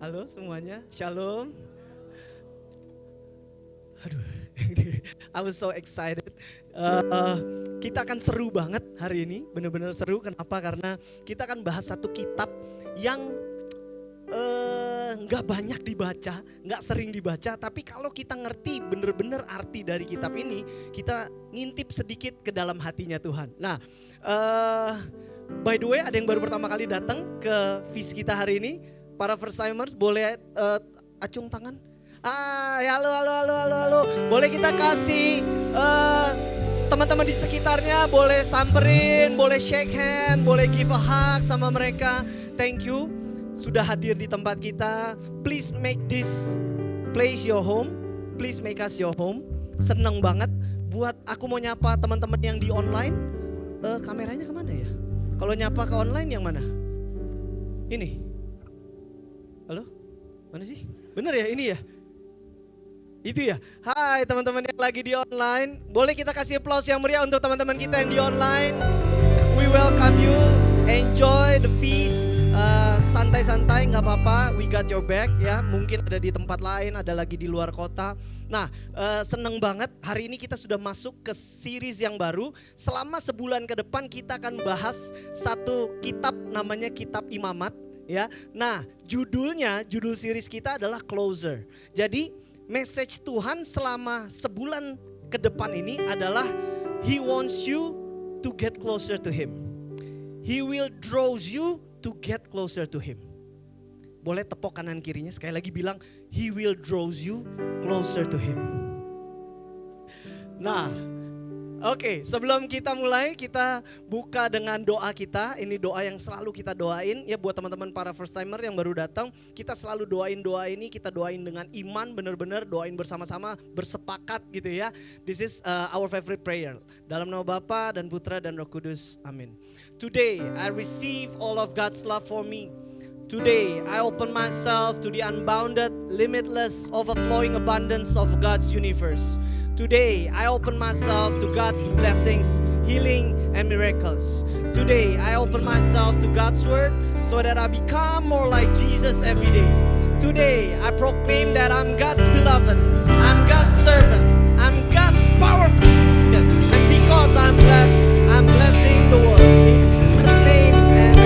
Halo semuanya, Shalom. Aduh, I was so excited. Kita akan seru banget hari ini, benar-benar seru. Kenapa? Karena kita akan bahas satu kitab yang nggak banyak dibaca, nggak sering dibaca. Tapi kalau kita ngerti benar-benar arti dari kitab ini, kita ngintip sedikit ke dalam hatinya Tuhan. Nah, by the way, ada yang baru pertama kali datang ke Feast kita hari ini. Para first timers boleh acung tangan. Halo. Boleh kita kasih teman-teman di sekitarnya, boleh samperin, boleh shake hand, boleh give a hug sama mereka. Thank you sudah hadir di tempat kita. Please make this place your home. Please make us your home. Seneng banget. Buat aku mau nyapa teman-teman yang di online. Kameranya kemana ya? Kalau nyapa ke online yang mana? Ini. Halo? Mana sih? Bener ya ini ya? Itu ya. Hai teman-teman yang lagi di online. Boleh kita kasih aplaus yang meriah untuk teman-teman kita yang di online. We welcome you. Enjoy the feast. Santai-santai gak apa-apa. We got your back ya. Mungkin ada di tempat lain, ada lagi di luar kota. Nah seneng banget. Hari ini kita sudah masuk ke series yang baru. Selama sebulan ke depan kita akan bahas satu kitab namanya Kitab Imamat. Ya, nah judul series kita adalah Closer. Jadi message Tuhan selama sebulan ke depan ini adalah He wants you to get closer to Him. He will draw you to get closer to Him. Boleh tepuk kanan kirinya sekali lagi bilang He will draw you closer to Him. Nah, oke, sebelum kita mulai, kita buka dengan doa kita. Ini doa yang selalu kita doain. Ya buat teman-teman para first timer yang baru datang, kita selalu doain doa ini. Kita doain dengan iman, benar-benar doain bersama-sama, bersepakat gitu ya. This is our favorite prayer. Dalam nama Bapa dan Putra dan Roh Kudus, amin. Today, I receive all of God's love for me. Today, I open myself to the unbounded, limitless, overflowing abundance of God's universe. Today, I open myself to God's blessings, healing, and miracles. Today, I open myself to God's word so that I become more like Jesus every day. Today, I proclaim that I'm God's beloved, I'm God's servant, I'm God's powerful, and because I'm blessed, I'm blessing the world. In Jesus' name, amen.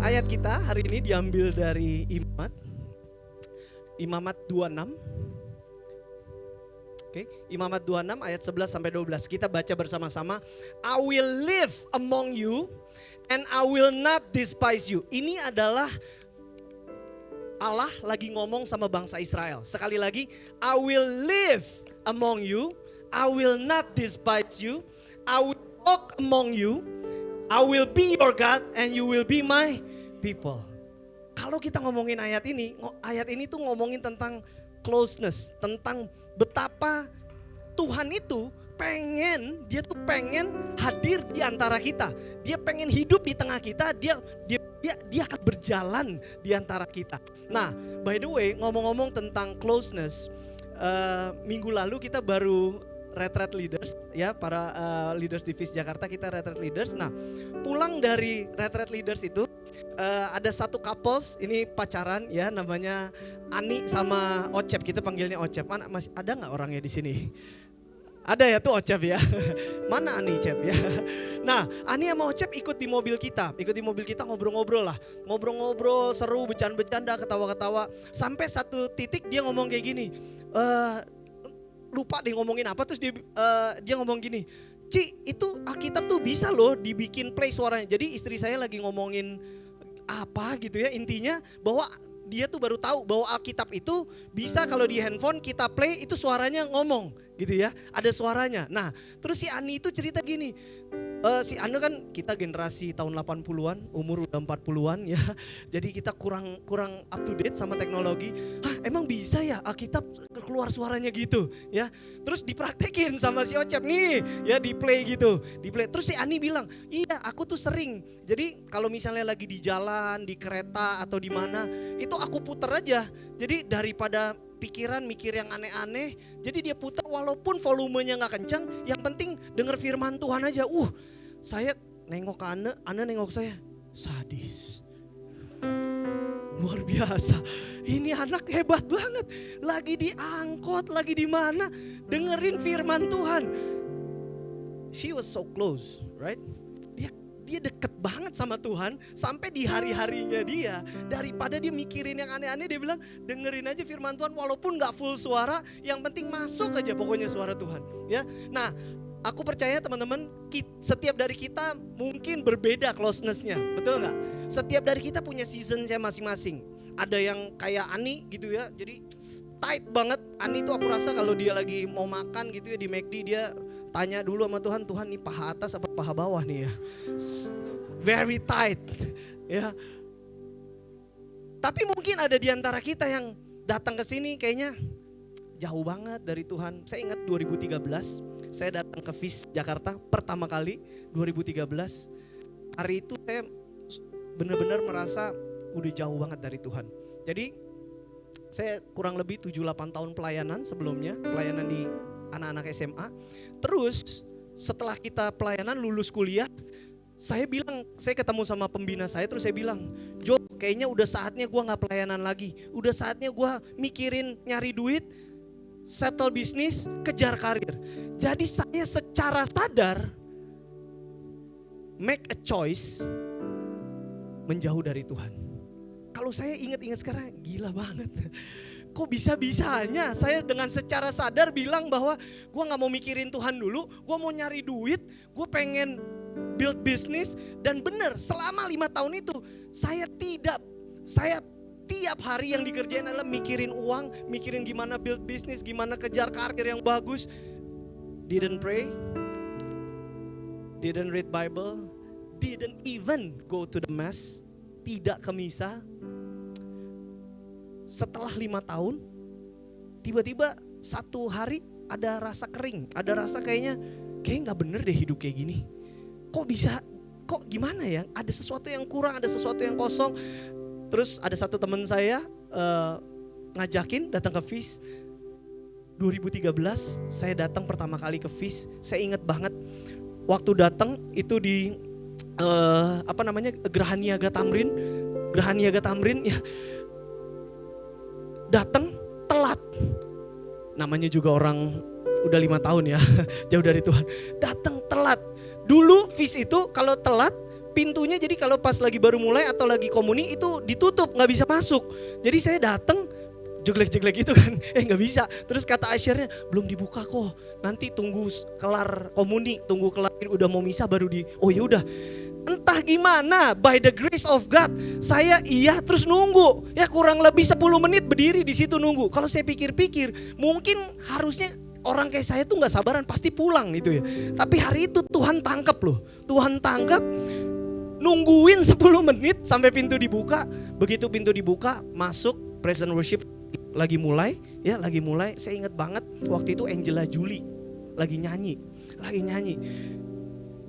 Ayat kita hari ini diambil dari Imamat 26. Oke, Imamat 26 ayat 11 sampai 12. Kita baca bersama-sama. I will live among you and I will not despise you. Ini adalah Allah lagi ngomong sama bangsa Israel. Sekali lagi, I will live among you, I will not despise you, I will walk among you, I will be your God and you will be my people. Kalau kita ngomongin ayat ini tuh ngomongin tentang closeness, tentang betapa Tuhan itu dia tuh pengen hadir di antara kita. Dia pengen hidup di tengah kita, dia akan berjalan di antara kita. Nah, by the way, ngomong-ngomong tentang closeness, minggu lalu kita baru retreat leaders ya, para leaders di Feast Jakarta kita retreat leaders. Nah, pulang dari retreat leaders itu ada satu couples ini pacaran ya, namanya Ani sama Ocep, kita panggilnya Ocep. Masih ada nggak orangnya di sini? Ada ya tuh Ocep ya. Mana Ani Cep ya. Nah Ani sama Ocep ikut di mobil kita ngobrol-ngobrol lah. Ngobrol-ngobrol seru, bercanda-bercanda, ketawa-ketawa. Sampai satu titik dia ngomong kayak gini. Lupa deh ngomongin apa, terus dia ngomong gini. Ci, itu Alkitab tuh bisa loh dibikin play suaranya. Jadi istri saya lagi ngomongin apa gitu ya. Intinya bahwa dia tuh baru tahu bahwa Alkitab itu bisa kalau di handphone kita play itu suaranya ngomong. gitu ya. Ada suaranya. Nah, terus si Ani itu cerita gini. Si Anda kan kita generasi tahun 80-an, umur udah 40-an ya. Jadi kita kurang up to date sama teknologi. Hah, emang bisa ya Alkitab keluar suaranya gitu ya. Terus dipraktekin sama si Ocep nih ya, di play gitu. Di play. Terus si Ani bilang, "Iya, aku tuh sering. Jadi kalau misalnya lagi di jalan, di kereta atau di mana, itu aku puter aja. Jadi daripada pikiran mikir yang aneh-aneh, jadi dia putar walaupun volumenya gak kencang, yang penting denger firman Tuhan aja. Saya nengok ke Anda nengok saya, sadis. Luar biasa, ini anak hebat banget. Lagi diangkut, lagi di mana, dengerin firman Tuhan. She was so close, right? Dia deket banget sama Tuhan sampai di hari-harinya dia. Daripada dia mikirin yang aneh-aneh, dia bilang dengerin aja firman Tuhan walaupun gak full suara, yang penting masuk aja pokoknya suara Tuhan. Ya, nah aku percaya teman-teman, setiap dari kita mungkin berbeda closeness-nya, betul gak? Setiap dari kita punya season-nya masing-masing. Ada yang kayak Ani gitu ya, jadi tight banget. Ani itu aku rasa kalau dia lagi mau makan gitu ya di McD, dia tanya dulu sama Tuhan, Tuhan nih paha atas apa paha bawah nih ya. Very tight ya. Tapi mungkin ada di antara kita yang datang ke sini kayaknya jauh banget dari Tuhan. Saya ingat 2013, saya datang ke FIS Jakarta pertama kali 2013. Hari itu saya benar-benar merasa udah jauh banget dari Tuhan. Jadi saya kurang lebih 7-8 tahun pelayanan sebelumnya, pelayanan di anak-anak SMA. Terus setelah kita pelayanan lulus kuliah, saya ketemu sama pembina saya, terus saya bilang, Jo, kayaknya udah saatnya gue gak pelayanan lagi. Udah saatnya gue mikirin nyari duit, settle bisnis, kejar karir. Jadi saya secara sadar make a choice menjauh dari Tuhan. Kalau saya ingat-ingat sekarang, gila banget. Kok bisa-bisanya saya dengan secara sadar bilang bahwa gue gak mau mikirin Tuhan dulu, gue mau nyari duit, gue pengen build bisnis. Dan benar, selama 5 tahun itu saya tiap hari yang dikerjain adalah mikirin uang, mikirin gimana build bisnis, gimana kejar karir yang bagus. Didn't pray, didn't read Bible, didn't even go to the mass, tidak ke misa. Setelah 5 tahun, tiba-tiba satu hari ada rasa kering, ada rasa kayaknya gak bener deh hidup kayak gini. Kok gimana ya, ada sesuatu yang kurang, ada sesuatu yang kosong. Terus ada satu teman saya ngajakin datang ke FIS. 2013 saya datang pertama kali ke FIS. Saya ingat banget waktu datang itu di Geraha Niaga Tamrin ya. Datang telat. Namanya juga orang udah 5 tahun ya, jauh dari Tuhan. Datang telat. Dulu FIS itu kalau telat pintunya, jadi kalau pas lagi baru mulai atau lagi komuni itu ditutup, gak bisa masuk. Jadi saya datang jeglek-jeglek gitu kan, gak bisa. Terus kata asyirnya, belum dibuka kok, nanti tunggu kelar komuni, tunggu kelar udah mau misa baru oh yaudah. Entah gimana, by the grace of God, saya terus nunggu. Ya kurang lebih 10 menit berdiri di situ nunggu. Kalau saya pikir-pikir, mungkin harusnya orang kayak saya tuh gak sabaran, pasti pulang gitu ya. Tapi hari itu Tuhan tangkap loh. Tuhan tangkap, nungguin 10 menit sampai pintu dibuka. Begitu pintu dibuka, masuk present worship lagi mulai. Saya ingat banget waktu itu Angela Julie lagi nyanyi.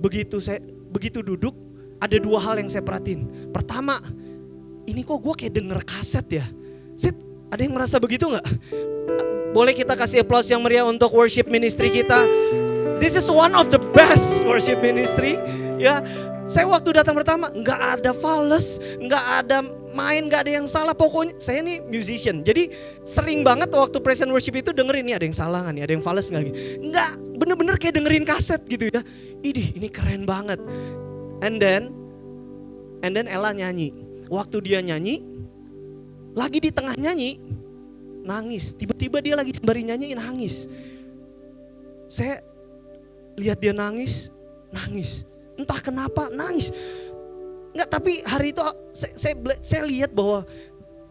Begitu duduk, ada 2 hal yang saya perhatiin. Pertama, ini kok gue kayak denger kaset ya. Ada yang merasa begitu gak? Boleh kita kasih applause yang meriah untuk worship ministry kita. This is one of the best worship ministry. Ya, saya waktu datang pertama gak ada fales, gak ada main, gak ada yang salah. Pokoknya saya nih musician, jadi sering banget waktu present worship itu dengerin nih ada yang salah gak nih, ada yang fales gak gitu. Gak, bener-bener kayak dengerin kaset gitu ya. Ini keren banget. And then Ella nyanyi. Waktu dia nyanyi, lagi di tengah nyanyi, nangis. Tiba-tiba dia lagi sembari nyanyi nangis. Saya lihat dia nangis. Entah kenapa nangis. Enggak, tapi hari itu saya lihat bahwa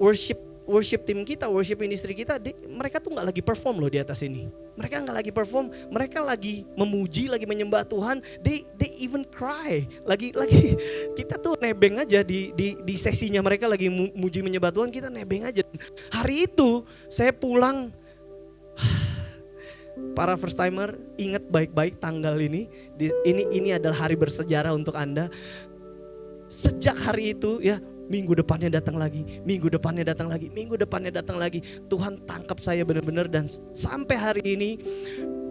worship team kita, worship ministry kita, mereka tuh gak lagi perform loh di atas ini. Mereka nggak lagi perform, mereka lagi memuji, lagi menyembah Tuhan. They even cry. Lagi kita tuh nebeng aja di sesinya mereka lagi muji menyembah Tuhan, kita nebeng aja. Hari itu saya pulang, para first timer ingat baik-baik tanggal ini. Ini adalah hari bersejarah untuk Anda. Sejak hari itu ya, minggu depannya datang lagi, minggu depannya datang lagi, minggu depannya datang lagi. Tuhan tangkap saya benar-benar, dan sampai hari ini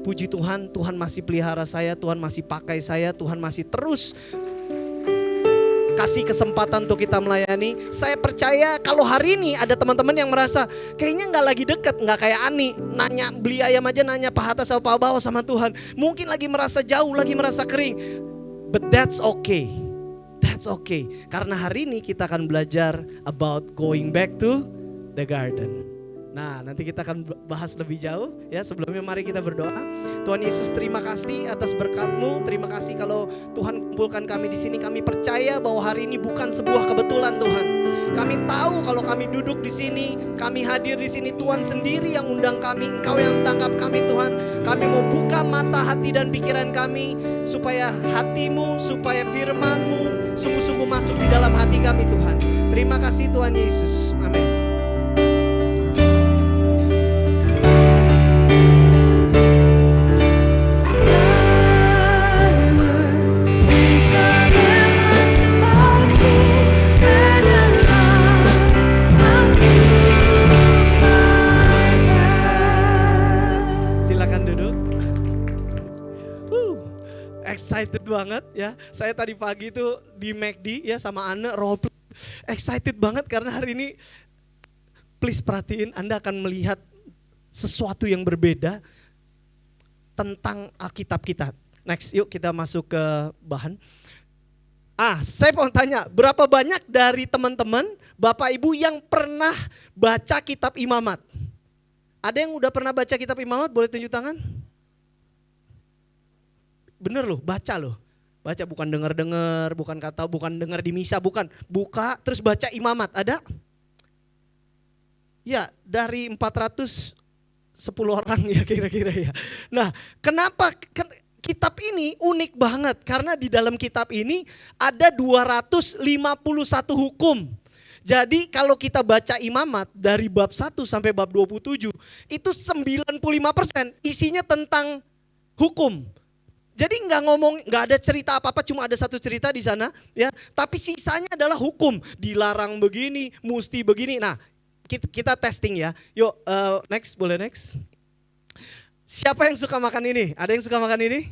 puji Tuhan, Tuhan masih pelihara saya, Tuhan masih pakai saya, Tuhan masih terus kasih kesempatan untuk kita melayani. Saya percaya kalau hari ini ada teman-teman yang merasa kayaknya gak lagi deket, gak kayak Ani, nanya beli ayam aja nanya Pak Hatta sama Pak Bawa sama Tuhan. Mungkin lagi merasa jauh, lagi merasa kering. But that's okay. That's okay. Karena hari ini kita akan belajar about going back to the garden. Nah, nanti kita akan bahas lebih jauh ya. Sebelumnya mari kita berdoa. Tuhan Yesus, terima kasih atas berkat-Mu. Terima kasih kalau Tuhan kumpulkan kami di sini. Kami percaya bahwa hari ini bukan sebuah kebetulan, Tuhan. Kami tahu kalau kami duduk di sini, kami hadir di sini, Tuhan sendiri yang undang kami. Engkau yang tangkap kami, Tuhan. Kami mau buka mata hati dan pikiran kami supaya hati-Mu, supaya firman-Mu sungguh-sungguh masuk di dalam hati kami, Tuhan. Terima kasih Tuhan Yesus. Amin. Excited banget ya. Saya tadi pagi tuh di McD ya sama Anne roleplay. Excited banget karena hari ini please perhatiin, Anda akan melihat sesuatu yang berbeda tentang Alkitab kita. Next, yuk kita masuk ke bahan. Saya mau tanya, berapa banyak dari teman-teman, Bapak Ibu yang pernah baca kitab Imamat? Ada yang udah pernah baca kitab Imamat? Boleh tunjuk tangan? Bener loh, baca loh. Baca bukan dengar-dengar, bukan kata, bukan dengar di misa, bukan. Buka terus baca Imamat, ada? Ya, dari 410 orang ya kira-kira ya. Nah, kenapa kitab ini unik banget? Karena di dalam kitab ini ada 251 hukum. Jadi kalau kita baca Imamat dari bab 1 sampai bab 27, itu 95% isinya tentang hukum. Jadi nggak ada cerita apa-apa, cuma ada satu cerita di sana, ya. Tapi sisanya adalah hukum, dilarang begini, mesti begini. Nah, kita testing ya. Yuk, next, boleh next. Siapa yang suka makan ini? Ada yang suka makan ini?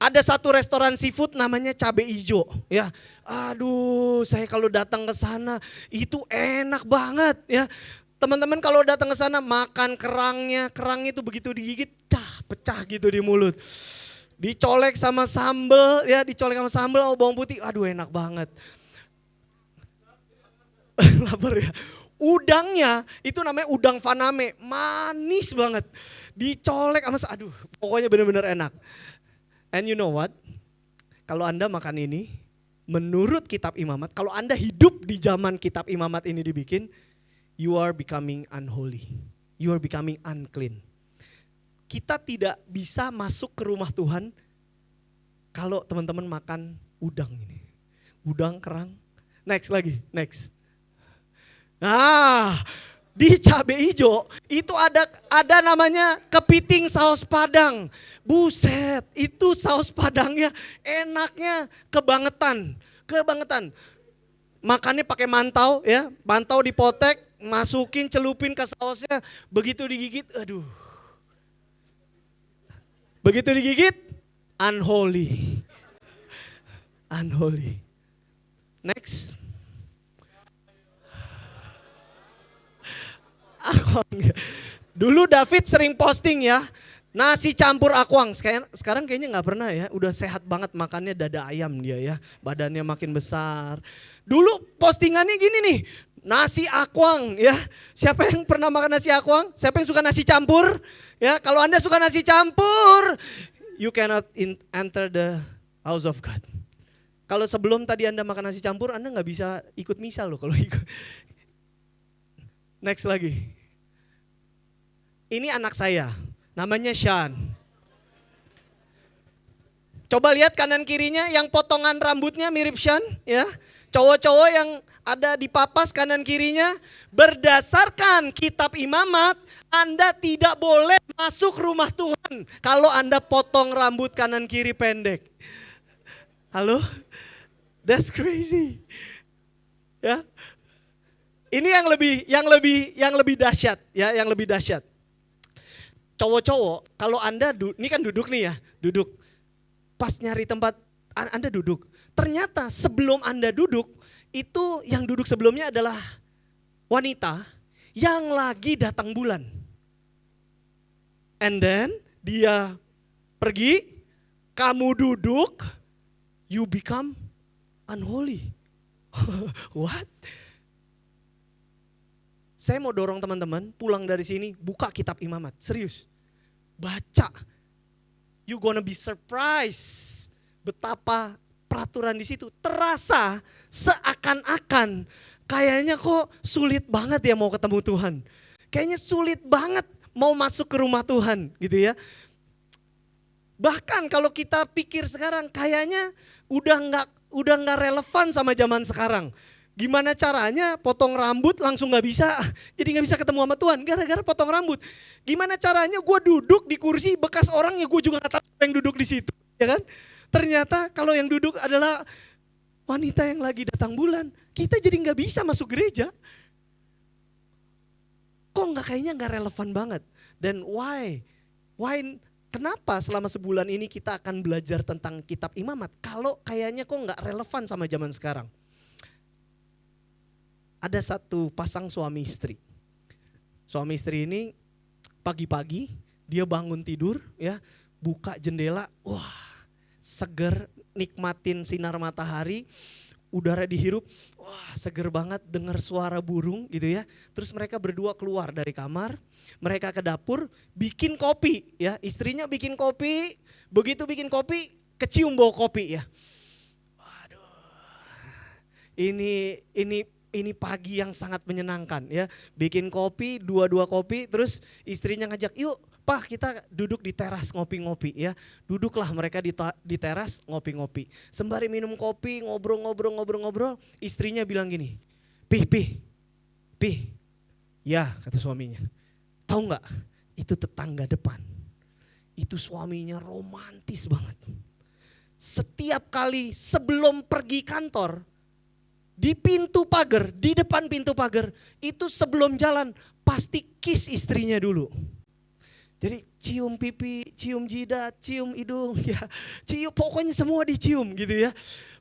Ada satu restoran seafood namanya Cabe Ijo, ya. Aduh, saya kalau datang ke sana itu enak banget, ya. Teman-teman kalau datang ke sana makan kerangnya itu begitu digigit, pecah gitu di mulut. Dicolek sama sambal, ya, sama bawang putih, aduh enak banget. Lapar ya. Udangnya itu namanya udang faname, manis banget. Dicolek sama, aduh pokoknya benar-benar enak. And you know what? Kalau Anda makan ini, menurut kitab Imamat, kalau Anda hidup di zaman kitab Imamat ini dibikin, you are becoming unholy. You are becoming unclean. Kita tidak bisa masuk ke rumah Tuhan kalau teman-teman makan udang ini. Udang, kerang. Next lagi, next. Nah, di Cabe Ijo itu ada namanya kepiting saus Padang. Buset, itu saus Padangnya enaknya kebangetan. Makannya pakai mantau ya, mantau dipotek, masukin, celupin ke sausnya, begitu digigit, aduh. Begitu digigit, unholy. Unholy. Next. Akuang. Dulu David sering posting ya, nasi campur akuang. Sekarang kayaknya gak pernah ya, udah sehat banget makannya dada ayam dia ya, badannya makin besar. Dulu postingannya gini nih, nasi akuang ya. Siapa yang pernah makan nasi akuang? Siapa yang suka nasi campur? Ya, kalau Anda suka nasi campur, you cannot enter the house of God. Kalau sebelum tadi Anda makan nasi campur, Anda gak bisa ikut misa loh kalau ikut. Next lagi. Ini anak saya, namanya Sean. Coba lihat kanan kirinya, yang potongan rambutnya mirip Sean, ya. Cowok-cowok yang ada di papas kanan kirinya, berdasarkan kitab imamat, Anda tidak boleh masuk rumah Tuhan kalau Anda potong rambut kanan kiri pendek. Halo? That's crazy. Ya. Ini yang lebih dahsyat, ya, yang lebih dahsyat. Cowok-cowok, kalau Anda ini kan duduk nih ya, duduk. Pas nyari tempat Anda duduk. Ternyata sebelum Anda duduk, itu yang duduk sebelumnya adalah wanita yang lagi datang bulan. And then dia pergi, kamu duduk, you become unholy. What? Saya mau dorong teman-teman pulang dari sini, buka kitab imamat, serius. Baca. You gonna be surprised betapa peraturan di situ terasa seakan-akan kayaknya kok sulit banget ya mau ketemu Tuhan. Kayaknya sulit banget mau masuk ke rumah Tuhan gitu ya. Bahkan kalau kita pikir sekarang kayaknya udah nggak relevan sama zaman sekarang. Gimana caranya potong rambut langsung gak bisa, jadi gak bisa ketemu sama Tuhan gara-gara potong rambut. Gimana caranya gue duduk di kursi bekas orang ya gue juga gak tahu yang duduk di situ, ya kan? Ternyata kalau yang duduk adalah wanita yang lagi datang bulan, kita jadi gak bisa masuk gereja. Kok kayaknya gak relevan banget. Dan why? Kenapa selama sebulan ini kita akan belajar tentang kitab imamat kalau kayaknya kok gak relevan sama zaman sekarang? Ada satu pasang suami istri. Suami istri ini pagi-pagi dia bangun tidur ya, buka jendela, wah seger, nikmatin sinar matahari, udara dihirup, wah seger banget, dengar suara burung gitu ya. Terus mereka berdua keluar dari kamar, mereka ke dapur, bikin kopi ya. Istrinya bikin kopi, begitu bikin kopi, kecium bau kopi ya. Waduh, ini pagi yang sangat menyenangkan ya. Bikin kopi, dua kopi, terus istrinya ngajak, yuk Pak kita duduk di teras ngopi-ngopi ya. Duduklah mereka di teras ngopi-ngopi. Sembari minum kopi, ngobrol. Istrinya bilang gini, Pih. Ya kata suaminya, tahu nggak itu tetangga depan. Itu suaminya romantis banget. Setiap kali sebelum pergi kantor, di pintu pagar, di depan pintu pagar, itu sebelum jalan pasti kiss istrinya dulu. Jadi cium pipi, cium jidat, cium hidung, ya, pokoknya semua dicium gitu ya.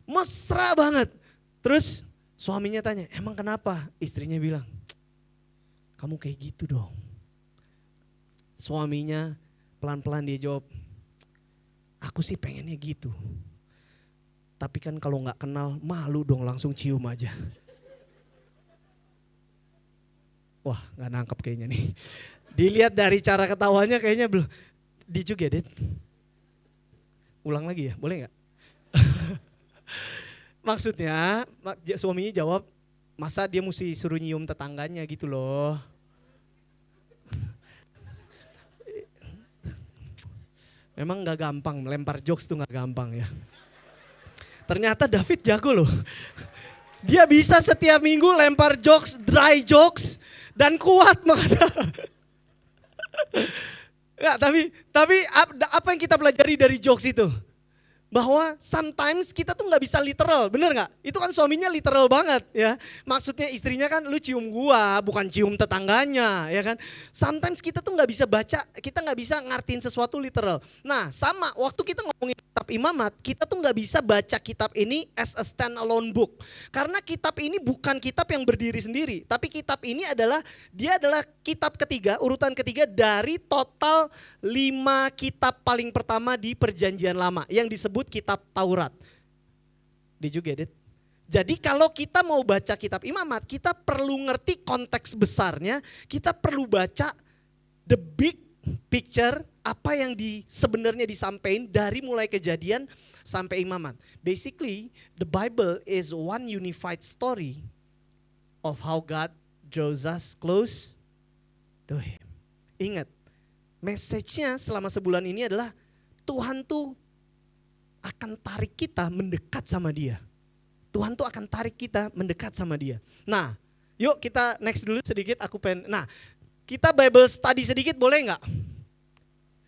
Mesra banget. Terus suaminya tanya, emang kenapa? Istrinya bilang, kamu kayak gitu dong. Suaminya pelan-pelan dia jawab, aku sih pengennya gitu. Tapi kan kalau gak kenal malu dong langsung cium aja. Wah gak nangkep kayaknya nih. Dilihat dari cara ketawanya kayaknya belum. Did you get it? Ulang lagi ya, boleh gak? Maksudnya suaminya jawab, masa dia mesti suruh nyium tetangganya gitu loh. Memang gak gampang, melempar jokes tuh gak gampang ya. Ternyata David jago loh. Dia bisa setiap minggu lempar jokes, dry jokes, dan kuat menghadapi. Ya, tapi apa yang kita pelajari dari jokes itu? Bahwa sometimes kita tuh gak bisa literal, bener gak? Itu kan suaminya literal banget ya. Maksudnya istrinya kan lu cium gua, bukan cium tetangganya ya kan. Sometimes kita tuh gak bisa baca, kita gak bisa ngartiin sesuatu literal. Nah sama waktu kita ngomongin kitab imamat, kita tuh gak bisa baca kitab ini as a stand-alone book. Karena kitab ini bukan kitab yang berdiri sendiri. Tapi kitab ini dia adalah kitab ketiga, urutan ketiga dari total 5 kitab paling pertama di Perjanjian Lama yang disebut kitab Taurat. Did you get it? Jadi kalau kita mau baca kitab imamat, kita perlu ngerti konteks besarnya, kita perlu baca the big picture, apa yang sebenarnya disampaikan dari mulai kejadian sampai imamat. Basically, the Bible is one unified story of how God draws us close to Him. Ingat, message-nya selama sebulan ini adalah Tuhan tuh akan tarik kita mendekat sama Dia. Tuhan tuh akan tarik kita mendekat sama Dia. Nah, yuk kita next dulu sedikit. Nah, kita Bible study sedikit boleh nggak?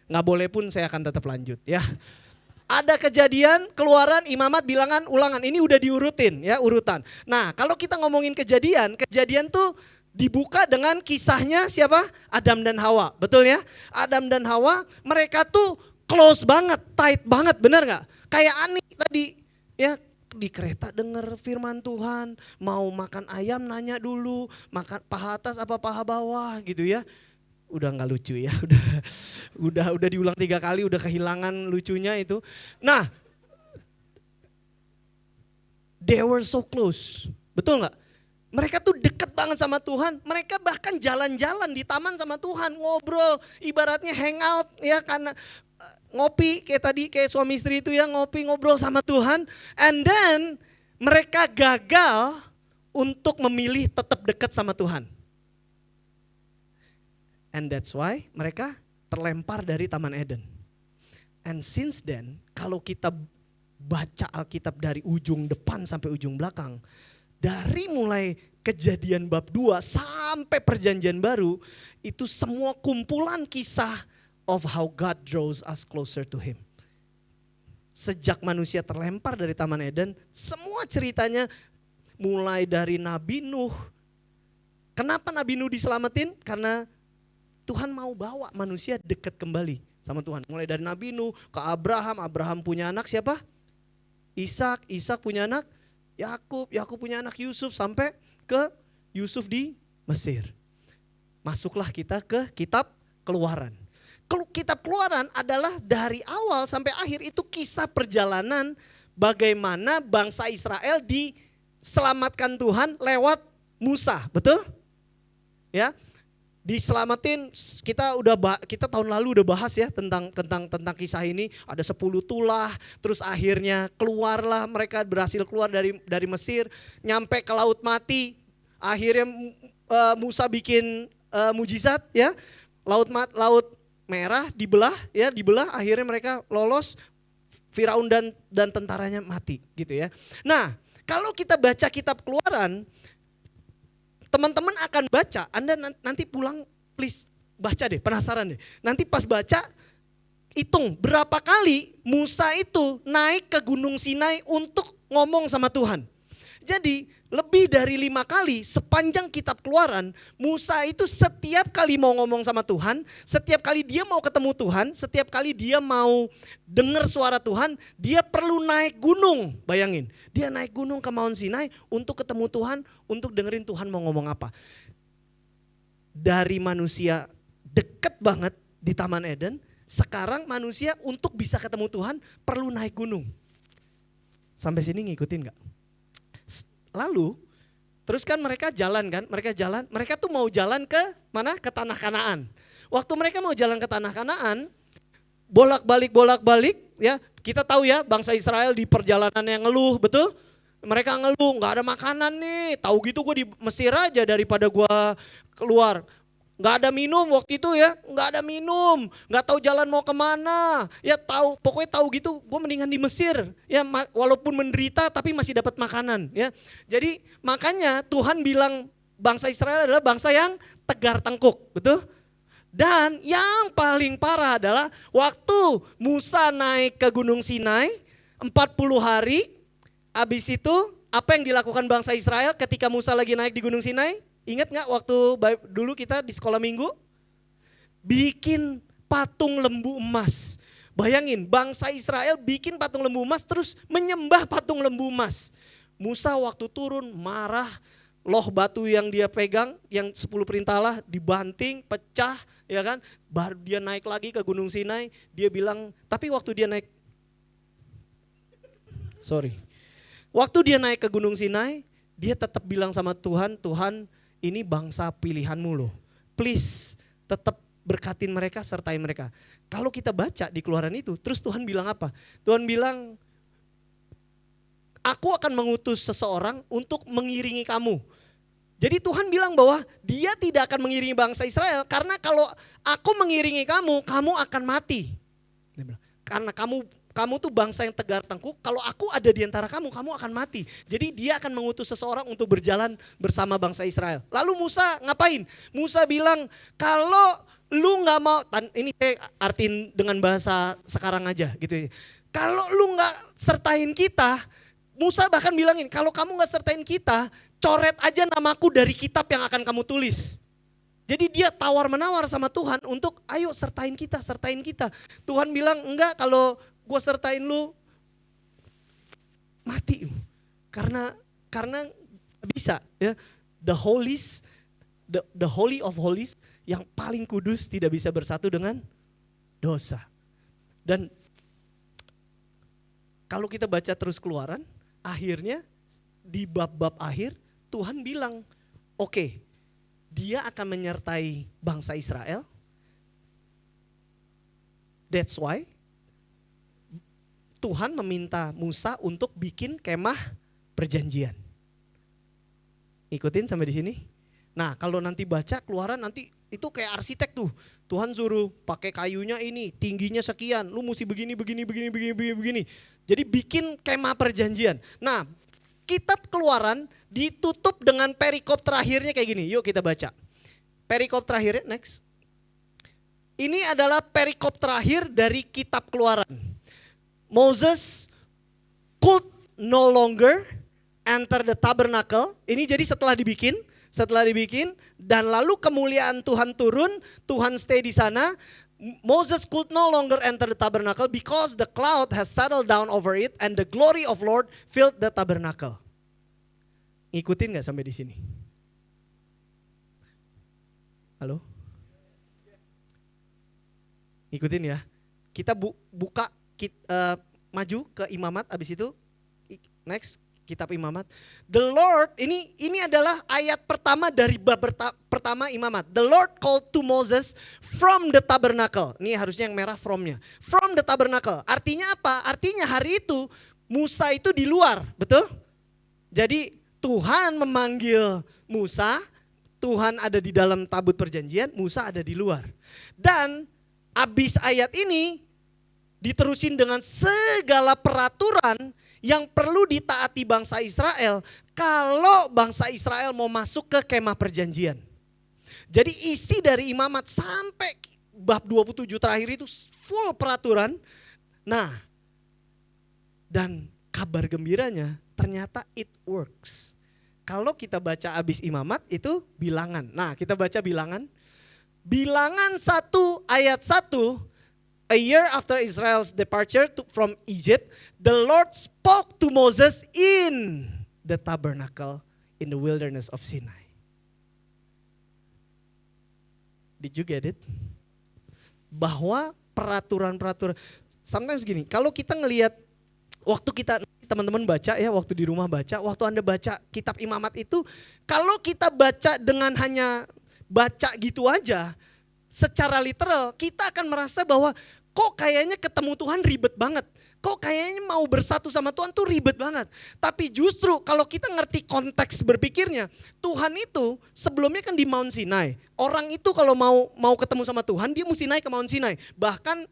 Nggak boleh pun saya akan tetap lanjut ya. Ada Kejadian, Keluaran, Imamat, Bilangan, Ulangan. Ini udah diurutin ya, urutan. Nah, kalau kita ngomongin Kejadian tuh dibuka dengan kisahnya siapa? Adam dan Hawa. Betul ya? Adam dan Hawa, mereka tuh close banget, tight banget, benar nggak? Kayak Ani tadi ya, di kereta denger firman Tuhan, mau makan ayam nanya dulu, makan paha atas apa paha bawah gitu ya. Udah nggak lucu ya, udah diulang 3 kali, udah kehilangan lucunya itu. Nah, they were so close, betul nggak? Mereka tuh deket banget sama Tuhan, mereka bahkan jalan-jalan di taman sama Tuhan, ngobrol, ibaratnya hangout ya, karena ngopi kayak tadi, kayak suami istri itu ya, ngopi ngobrol sama Tuhan. And then mereka gagal untuk memilih tetap dekat sama Tuhan. And that's why mereka terlempar dari Taman Eden. And since then, kalau kita baca Alkitab dari ujung depan sampai ujung belakang, dari mulai Kejadian bab 2 sampai Perjanjian Baru, itu semua kumpulan kisah of how God draws us closer to Him. Sejak manusia terlempar dari Taman Eden, semua ceritanya mulai dari Nabi Nuh. Kenapa Nabi Nuh diselamatin? Karena Tuhan mau bawa manusia dekat kembali sama Tuhan. Mulai dari Nabi Nuh ke Abraham, Abraham punya anak siapa? Ishak, Ishak punya anak Yakub, Yakub punya anak Yusuf, sampai ke Yusuf di Mesir. Masuklah kita ke kitab Keluaran. Kitab Keluaran adalah dari awal sampai akhir itu kisah perjalanan bagaimana bangsa Israel diselamatkan Tuhan lewat Musa, betul? Ya. Diselamatin, kita tahun lalu udah bahas ya tentang kisah ini. Ada 10 tulah, terus akhirnya keluarlah, mereka berhasil keluar dari Mesir, nyampe ke Laut Mati. Akhirnya Musa bikin mujizat ya, laut merah dibelah, akhirnya mereka lolos, Firaun dan tentaranya mati gitu ya. Nah, kalau kita baca kitab Keluaran, teman-teman akan baca, Anda nanti pulang please baca deh, penasaran deh. Nanti pas baca, hitung berapa kali Musa itu naik ke Gunung Sinai untuk ngomong sama Tuhan. Jadi lebih dari 5 kali sepanjang kitab Keluaran, Musa itu setiap kali mau ngomong sama Tuhan, setiap kali dia mau ketemu Tuhan, setiap kali dia mau dengar suara Tuhan, dia perlu naik gunung. Bayangin, dia naik gunung ke Mount Sinai untuk ketemu Tuhan, untuk dengerin Tuhan mau ngomong apa. Dari manusia deket banget di Taman Eden, sekarang manusia untuk bisa ketemu Tuhan perlu naik gunung. Sampai sini ngikutin gak? Lalu, terus kan mereka tuh mau jalan ke mana? Ke Tanah Kanaan. Waktu mereka mau jalan ke Tanah Kanaan, bolak-balik ya, kita tahu ya bangsa Israel di perjalanan yang ngeluh, betul? Mereka ngeluh, gak ada makanan nih, tahu gitu gue di Mesir aja daripada gue keluar. Gak ada minum waktu itu ya, gak ada minum, gak tahu jalan mau kemana. Ya tahu, pokoknya tahu gitu, gue mendingan di Mesir. Ya walaupun menderita tapi masih dapat makanan. Ya, jadi makanya Tuhan bilang bangsa Israel adalah bangsa yang tegar tengkuk, betul? Dan yang paling parah adalah waktu Musa naik ke Gunung Sinai 40 hari, habis itu apa yang dilakukan bangsa Israel ketika Musa lagi naik di Gunung Sinai? Ingat gak waktu dulu kita di sekolah minggu? Bikin patung lembu emas. Bayangin bangsa Israel bikin patung lembu emas terus menyembah patung lembu emas. Musa waktu turun marah, loh batu yang dia pegang yang 10 perintah Allah dibanting, pecah ya kan. Baru dia naik lagi ke Gunung Sinai, dia bilang, tapi waktu dia naik, waktu dia naik ke Gunung Sinai, dia tetap bilang sama Tuhan, Tuhan ini bangsa pilihanmu loh. Please tetap berkatin mereka, sertai mereka. Kalau kita baca di Keluaran itu, terus Tuhan bilang apa? Tuhan bilang, aku akan mengutus seseorang untuk mengiringi kamu. Jadi Tuhan bilang bahwa dia tidak akan mengiringi bangsa Israel karena kalau aku mengiringi kamu, kamu akan mati. Dia bilang, karena kamu tuh bangsa yang tegar tengkuk, kalau aku ada di antara kamu, kamu akan mati. Jadi dia akan mengutus seseorang untuk berjalan bersama bangsa Israel. Lalu Musa ngapain? Musa bilang, kalau lu gak mau, ini saya artiin dengan bahasa sekarang aja gitu. Kalau lu gak sertain kita, Musa bahkan bilangin, kalau kamu gak sertain kita, coret aja namaku dari kitab yang akan kamu tulis. Jadi dia tawar menawar sama Tuhan untuk ayo sertain kita. Tuhan bilang enggak, kalau gue sertain lu mati. Karena bisa ya. The holy of holies yang paling kudus tidak bisa bersatu dengan dosa. Dan kalau kita baca terus Keluaran, akhirnya di bab-bab akhir Tuhan bilang, oke, dia akan menyertai bangsa Israel. That's why Tuhan meminta Musa untuk bikin kemah perjanjian. Ikutin sampai di sini. Nah, kalau nanti baca Keluaran nanti itu kayak arsitek tuh. Tuhan suruh pakai kayunya ini, tingginya sekian, lu mesti begini. Jadi bikin kemah perjanjian. Nah, kitab Keluaran ditutup dengan perikop terakhirnya kayak gini. Yuk kita baca. Perikop terakhirnya, next. Ini adalah perikop terakhir dari kitab Keluaran. Moses could no longer enter the tabernacle. Ini jadi setelah dibikin dan lalu kemuliaan Tuhan turun, Tuhan stay di sana. Moses could no longer enter the tabernacle because the cloud has settled down over it and the glory of Lord filled the tabernacle. Ikutin gak sampai di sini? Halo? Ikutin ya. Kita buka maju ke imamat, abis itu next kitab imamat. The Lord, ini adalah ayat pertama dari bab pertama imamat. The Lord called to Moses from the tabernacle. Ini harusnya yang merah from-nya. From the tabernacle. Artinya apa? Artinya hari itu Musa itu di luar, betul? Jadi Tuhan memanggil Musa, Tuhan ada di dalam tabut perjanjian, Musa ada di luar. Dan abis ayat ini diterusin dengan segala peraturan yang perlu ditaati bangsa Israel kalau bangsa Israel mau masuk ke kemah perjanjian. Jadi isi dari imamat sampai bab 27 terakhir itu full peraturan. Nah, dan kabar gembiranya ternyata it works. Kalau kita baca abis imamat itu bilangan. Nah, kita baca bilangan. Bilangan 1 ayat 1. A year after Israel's departure from Egypt, the Lord spoke to Moses in the tabernacle in the wilderness of Sinai. Did you get it? Bahwa peraturan-peraturan, sometimes gini, kalau kita ngelihat, waktu kita, teman-teman baca ya, waktu di rumah baca, waktu Anda baca kitab imamat itu, kalau kita baca dengan hanya baca gitu aja, secara literal kita akan merasa bahwa kok kayaknya ketemu Tuhan ribet banget. Kok kayaknya mau bersatu sama Tuhan tuh ribet banget. Tapi justru kalau kita ngerti konteks berpikirnya, Tuhan itu sebelumnya kan di Mount Sinai. Orang itu kalau mau ketemu sama Tuhan dia mesti naik ke Mount Sinai. Bahkan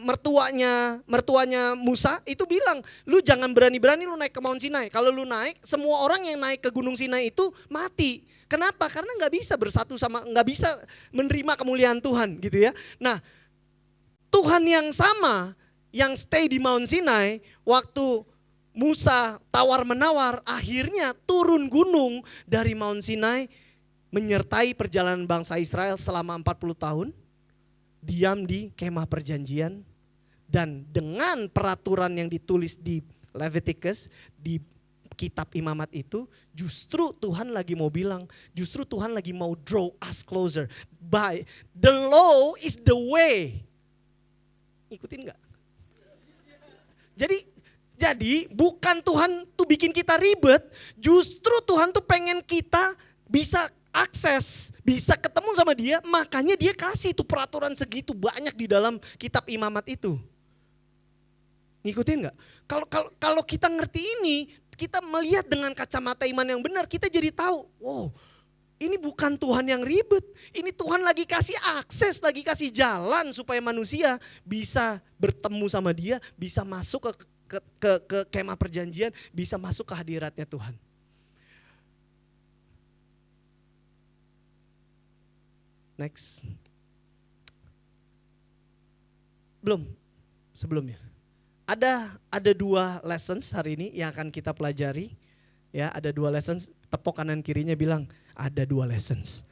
mertuanya Musa itu bilang, lu jangan berani-berani lu naik ke Mount Sinai. Kalau lu naik, semua orang yang naik ke Gunung Sinai itu mati. Kenapa? Karena nggak bisa bersatu sama, nggak bisa menerima kemuliaan Tuhan gitu ya. Nah, Tuhan yang sama yang stay di Mount Sinai waktu Musa tawar-menawar akhirnya turun gunung dari Mount Sinai menyertai perjalanan bangsa Israel selama 40 tahun, diam di kemah perjanjian, dan dengan peraturan yang ditulis di Leviticus, di kitab imamat itu, justru Tuhan lagi mau bilang, justru Tuhan lagi mau draw us closer. By the law is the way. Ikutin gak? Jadi bukan Tuhan tuh bikin kita ribet, justru Tuhan tuh pengen kita bisa akses, bisa ketemu sama dia, makanya dia kasih tuh peraturan segitu banyak di dalam kitab imamat itu. Ngikutin gak? Kalau kita ngerti ini, kita melihat dengan kacamata iman yang benar, kita jadi tahu, wow, Ini bukan Tuhan yang ribet. Ini Tuhan lagi kasih akses, lagi kasih jalan supaya manusia bisa bertemu sama dia, bisa masuk ke kemah perjanjian, bisa masuk ke hadiratnya Tuhan. Next. Belum, sebelumnya. Ada 2 lessons hari ini yang akan kita pelajari. Ya, ada 2 lessons. Tepuk kanan kirinya bilang, ada 2 lessons.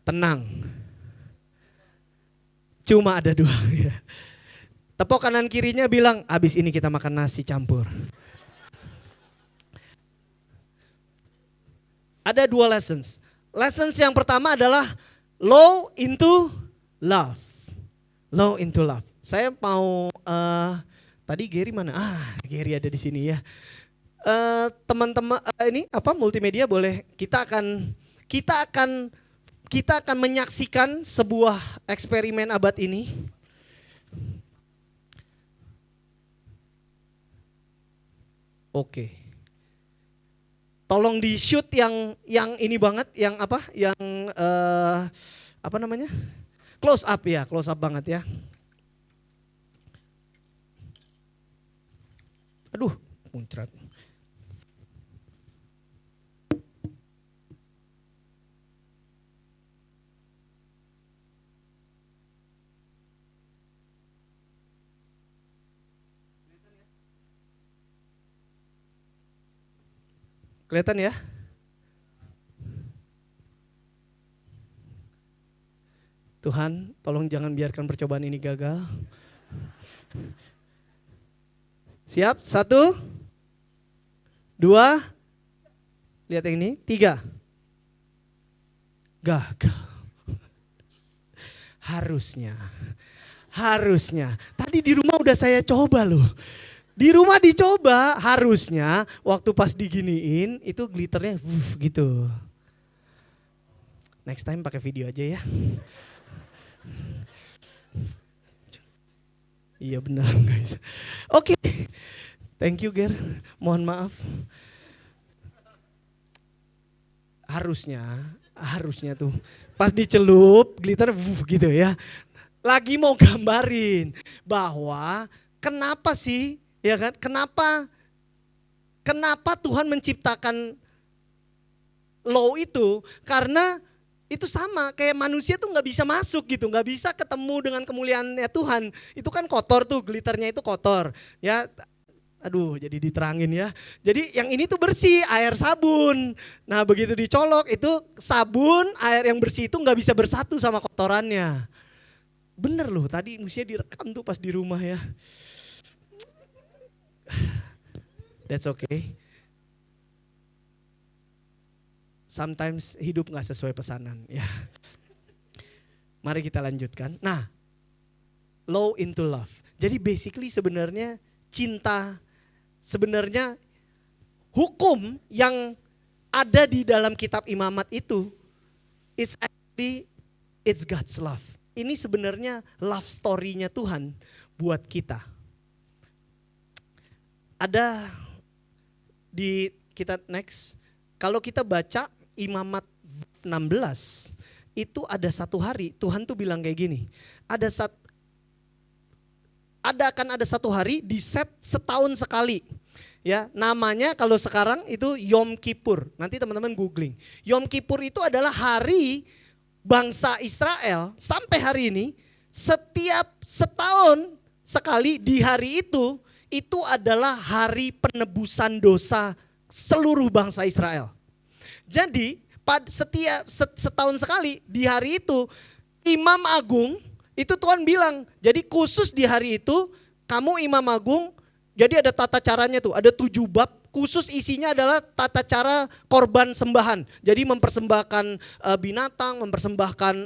Tenang. Cuma ada 2. Tepuk kanan kirinya bilang, abis ini kita makan nasi campur. Ada 2 lessons. Lessons yang pertama adalah law into love. Law into love. Saya mau, tadi Gary mana? Gary ada di sini ya. Teman-teman ini multimedia boleh kita akan menyaksikan sebuah eksperimen abad ini. Oke. Tolong di shoot yang ini banget, yang close up ya, close up banget ya. Aduh, muncrat. Kelihatan ya? Tuhan, tolong jangan biarkan percobaan ini gagal. Siap? 1, 2, lihat yang ini, 3. Gagal. Harusnya. Tadi di rumah udah saya coba loh. Di rumah dicoba, harusnya waktu pas diginiin itu glitternya gitu. Next time pakai video aja ya. Iya benar guys. Oke. Thank you Ger. Mohon maaf. Harusnya tuh pas dicelup glitter gitu ya. Lagi mau gambarin bahwa kenapa sih, ya kan? Kenapa Tuhan menciptakan law itu? Karena itu sama kayak manusia tuh nggak bisa masuk gitu, nggak bisa ketemu dengan kemuliaannya Tuhan. Itu kan kotor tuh, glitternya itu kotor. Ya, aduh jadi diterangin ya. Jadi yang ini tuh bersih, air sabun. Nah begitu dicolok itu sabun, air yang bersih itu nggak bisa bersatu sama kotorannya. Bener loh, tadi Musia direkam tuh pas di rumah ya. That's okay. Sometimes hidup gak sesuai pesanan ya. Mari kita lanjutkan. Nah, law into love. Jadi basically sebenarnya cinta, sebenarnya hukum yang ada di dalam kitab Imamat itu it's God's love. Ini sebenarnya love story-nya Tuhan buat kita. Ada di kita next, kalau kita baca Imamat 16, itu ada satu hari Tuhan tuh bilang kayak gini, akan ada satu hari di set setahun sekali. Ya, namanya kalau sekarang itu Yom Kippur. Nanti teman-teman googling. Yom Kippur itu adalah hari bangsa Israel sampai hari ini setiap setahun sekali di hari itu adalah hari penebusan dosa seluruh bangsa Israel. Jadi setiap setahun sekali di hari itu Imam Agung itu Tuhan bilang, jadi khusus di hari itu kamu Imam Agung, jadi ada tata caranya tuh, ada 7 bab khusus isinya adalah tata cara korban sembahan. Jadi mempersembahkan binatang, mempersembahkan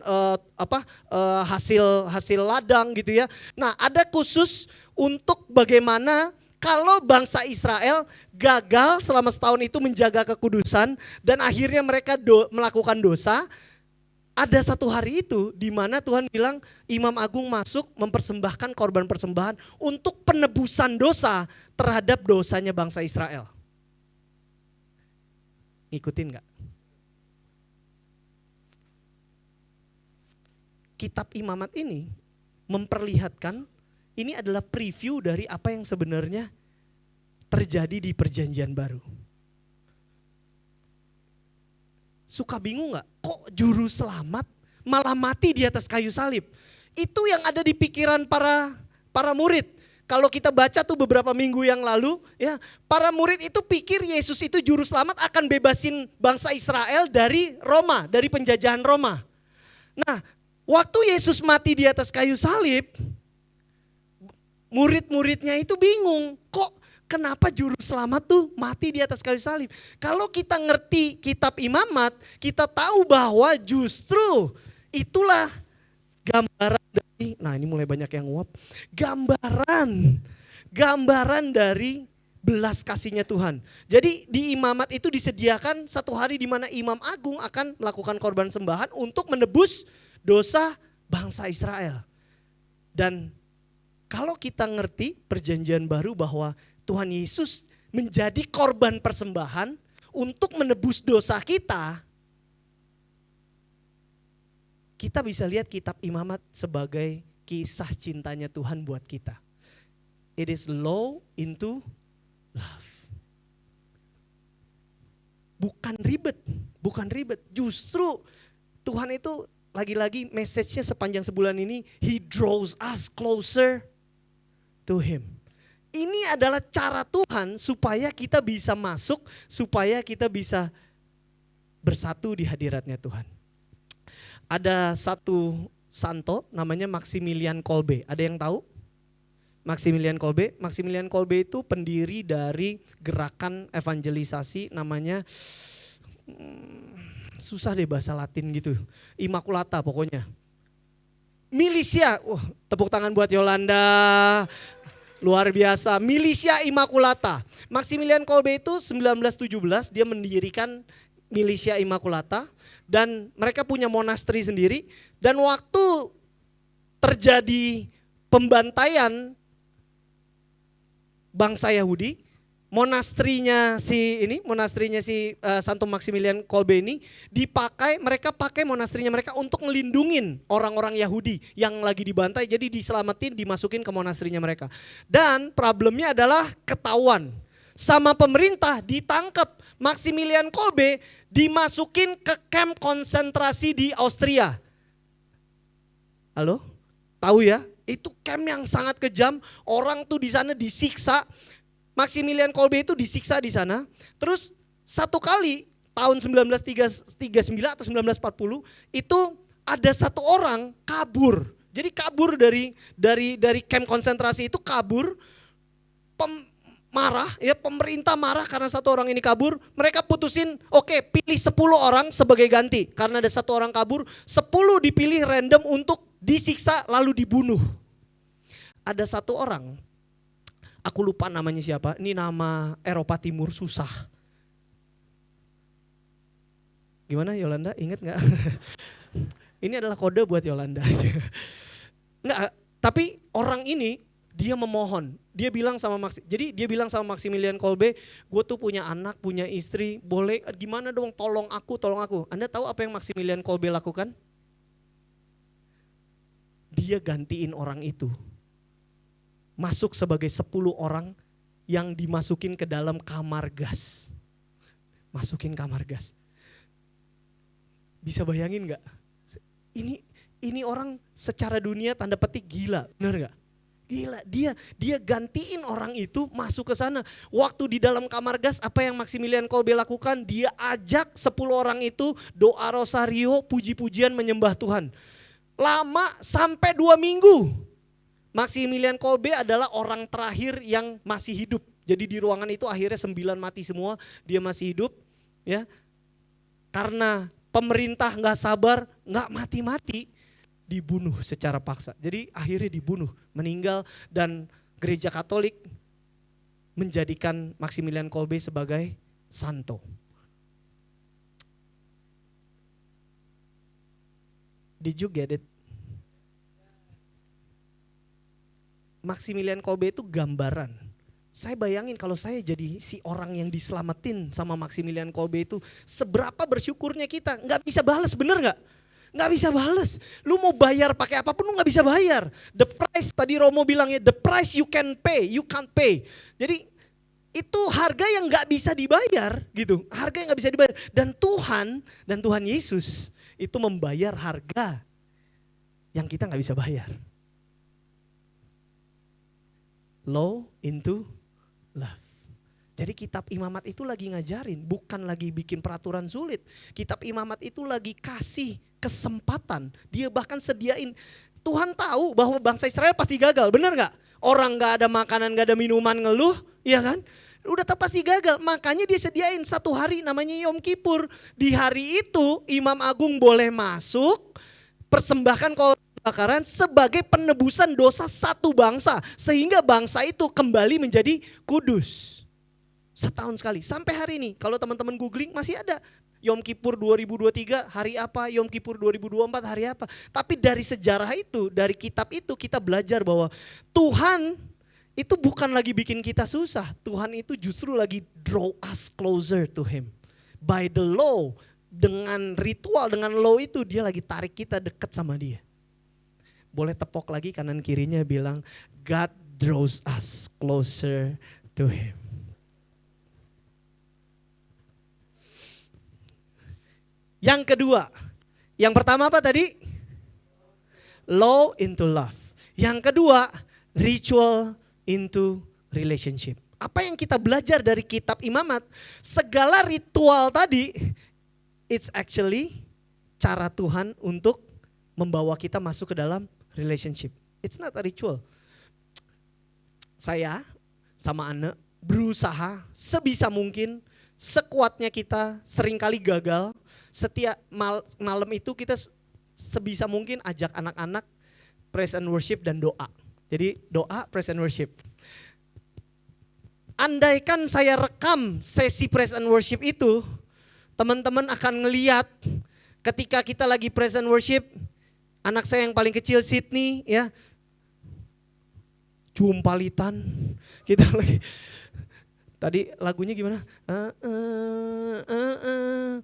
hasil ladang gitu ya. Nah, ada khusus untuk bagaimana kalau bangsa Israel gagal selama setahun itu menjaga kekudusan dan akhirnya mereka melakukan dosa, ada satu hari itu di mana Tuhan bilang Imam Agung masuk mempersembahkan korban persembahan untuk penebusan dosa terhadap dosanya bangsa Israel. Ngikutin gak? kitab Imamat ini memperlihatkan ini adalah preview dari apa yang sebenarnya terjadi di Perjanjian Baru. Suka bingung gak? Kok juru selamat malah mati di atas kayu salib? Itu yang ada di pikiran para murid. Kalau kita baca tuh beberapa minggu yang lalu, ya, para murid itu pikir Yesus itu juru selamat akan bebasin bangsa Israel dari Roma, dari penjajahan Roma. Nah, waktu Yesus mati di atas kayu salib, murid-muridnya itu bingung, kok kenapa juru selamat tuh mati di atas kayu salib? Kalau kita ngerti kitab Imamat, kita tahu bahwa justru itulah gambaran dari, nah ini mulai banyak yang nguap, gambaran dari belas kasihnya Tuhan. Jadi di Imamat itu disediakan satu hari di mana Imam Agung akan melakukan korban sembahan untuk menebus dosa bangsa Israel. Dan kalau kita ngerti Perjanjian Baru bahwa Tuhan Yesus menjadi korban persembahan untuk menebus dosa kita, kita bisa lihat kitab Imamat sebagai kisah cintanya Tuhan buat kita. It is law into love. Bukan ribet. Justru Tuhan itu lagi-lagi message-nya sepanjang sebulan ini, He draws us closer to Him. Ini adalah cara Tuhan supaya kita bisa masuk, supaya kita bisa bersatu di hadiratnya Tuhan. Ada satu santo namanya Maximilian Kolbe. Ada yang tahu? Maximilian Kolbe? Maximilian Kolbe itu pendiri dari gerakan evangelisasi namanya, susah deh bahasa Latin gitu. Immaculata pokoknya. Militia, tepuk tangan buat Yolanda. Luar biasa, Militia Immaculata. Maximilian Kolbe itu 1917 dia mendirikan Militia Immaculata dan mereka punya monasteri sendiri. Dan waktu terjadi pembantaian bangsa Yahudi, monastrinya si Santo Maximilian Kolbe ini mereka pakai monastrinya mereka untuk ngelindungin orang-orang Yahudi yang lagi dibantai, jadi diselamatin, dimasukin ke monastrinya mereka. Dan problemnya adalah ketahuan sama pemerintah, ditangkap. Maximilian Kolbe dimasukin ke kamp konsentrasi di Austria. Halo? Tahu ya? Itu kamp yang sangat kejam, orang tuh di sana disiksa. Maximilian Kolbe itu disiksa di sana. Terus satu kali tahun 1939 atau 1940 itu ada satu orang kabur. Jadi kabur dari kamp konsentrasi itu kabur. Pemerintah marah karena satu orang ini kabur. Mereka putusin, oke, pilih 10 orang sebagai ganti. Karena ada satu orang kabur, 10 dipilih random untuk disiksa lalu dibunuh. Ada satu orang, aku lupa namanya siapa, ini nama Eropa Timur susah. Gimana Yolanda, ingat gak? Ini adalah kode buat Yolanda. Enggak, tapi orang ini dia memohon. Dia bilang sama Maximilian Kolbe, gue tuh punya anak, punya istri, boleh gimana dong, tolong aku. Anda tahu apa yang Maximilian Kolbe lakukan? Dia gantiin orang itu. Masuk sebagai 10 orang yang dimasukin ke dalam kamar gas. Masukin kamar gas. Bisa bayangin gak? Ini orang secara dunia tanda petik gila, bener gak? Gila, dia gantiin orang itu masuk ke sana. Waktu di dalam kamar gas, apa yang Maximilian Kolbe lakukan? Dia ajak 10 orang itu doa rosario, puji-pujian menyembah Tuhan. Lama sampai 2 minggu. Maximilian Kolbe adalah orang terakhir yang masih hidup. Jadi di ruangan itu akhirnya 9 mati semua, dia masih hidup. Ya, karena pemerintah gak sabar, gak mati-mati, dibunuh secara paksa. Jadi akhirnya dibunuh, meninggal, dan gereja Katolik menjadikan Maximilian Kolbe sebagai santo. Did you get it? Maximilian Kolbe itu gambaran. Saya bayangin kalau saya jadi si orang yang diselamatin sama Maximilian Kolbe itu, seberapa bersyukurnya kita. Gak bisa balas, bener gak? Nggak bisa bales. Lu mau bayar pakai apapun lu nggak bisa bayar. The price, tadi Romo bilangnya, the price you can pay, you can't pay. Jadi itu harga yang nggak bisa dibayar gitu. Harga yang nggak bisa dibayar. Dan Tuhan Yesus itu membayar harga yang kita nggak bisa bayar. Law into love. Jadi kitab imamat itu lagi ngajarin, bukan lagi bikin peraturan sulit. Kitab imamat itu lagi kasih kesempatan. Dia bahkan sediain. Tuhan tahu bahwa bangsa Israel pasti gagal, benar gak? Orang gak ada makanan, gak ada minuman ngeluh, iya kan? Udah pasti gagal, makanya dia sediain satu hari namanya Yom Kippur. Di hari itu Imam Agung boleh masuk, persembahkan korban bakaran sebagai penebusan dosa satu bangsa. Sehingga bangsa itu kembali menjadi kudus. Setahun sekali, sampai hari ini kalau teman-teman googling masih ada. Yom Kippur 2023 hari apa, Yom Kippur 2024 hari apa. Tapi dari sejarah itu, dari kitab itu kita belajar bahwa Tuhan itu bukan lagi bikin kita susah. Tuhan itu justru lagi draw us closer to Him. By the law, dengan ritual, dengan law itu dia lagi tarik kita dekat sama Dia. Boleh tepok lagi kanan kirinya bilang, God draws us closer to Him. Yang kedua, yang pertama apa tadi? Law into love. Yang kedua, ritual into relationship. Apa yang kita belajar dari kitab imamat? Segala ritual tadi, it's actually cara Tuhan untuk membawa kita masuk ke dalam relationship. It's not a ritual. Saya sama Anne berusaha sebisa mungkin, sekuatnya kita, seringkali gagal. Setiap malam itu kita sebisa mungkin ajak anak-anak praise and worship dan doa. Jadi doa, praise and worship. Andaikan saya rekam sesi praise and worship itu, teman-teman akan ngeliat ketika kita lagi praise and worship, anak saya yang paling kecil Sydney ya, jumpalitan, kita lagi. Tadi lagunya gimana?